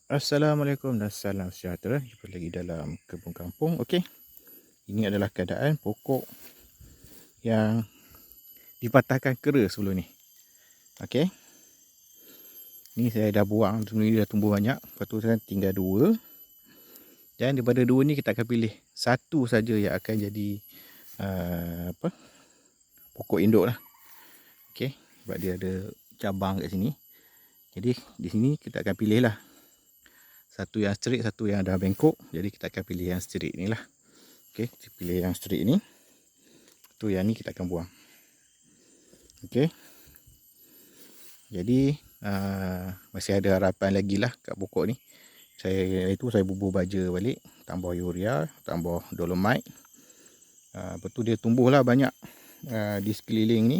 Assalamualaikum dan salam sejahtera. Jumpa lagi dalam Kebun Kampung. Okey. Ini adalah keadaan pokok yang dipatahkan kera sebelum ni. Okey. Ni saya dah buang, sebenarnya dah tumbuh banyak. Lepas tu saya tinggal dua. Dan daripada dua ni kita akan pilih satu saja yang akan jadi pokok induk lah. Okey. Sebab dia ada cabang kat sini. Jadi di sini kita akan pilih lah. Satu yang straight, satu yang dah bengkok. Jadi kita akan pilih yang straight ni lah. Okey, kita pilih yang straight ni. Tu yang ni kita akan buang. Okey. Jadi masih ada harapan lagi lah kat pokok ni. Saya bubur baja balik, tambah urea, tambah dolomite. Lepas tu dia tumbuh lah banyak di sekeliling ni.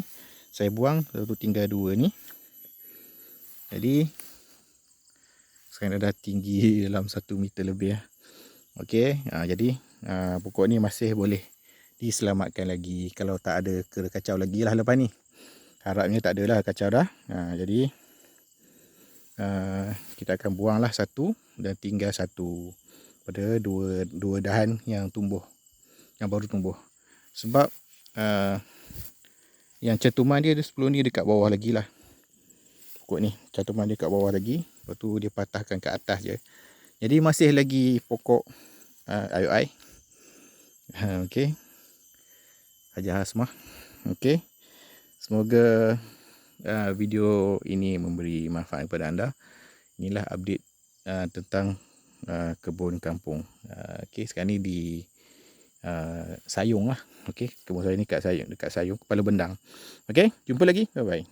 Saya buang, lepas tu tinggal dua ni. Jadi sekarang dah tinggi dalam 1 meter lebih lah. Okey, jadi pokok ni masih boleh diselamatkan lagi kalau tak ada kera kacau lagi lah lepas ni. Harapnya tak adalah kacau dah. Jadi kita akan buang lah satu dan tinggal satu pada dua dahan yang tumbuh, yang baru tumbuh. Sebab yang cantuman dia sebelum ni dekat bawah lagi lah. Pokok ni cantuman dia kat bawah lagi. Lepas tu dia patahkan ke atas je. Jadi masih lagi pokok IOI. Okey. Haja Hasmah. Okey. Semoga video ini memberi manfaat kepada anda. Inilah update tentang kebun kampung. Okey, sekarang ni di Sayung lah. Okey, kebun saya ni dekat Sayung, Kepala Bendang. Okey, jumpa lagi. Bye bye.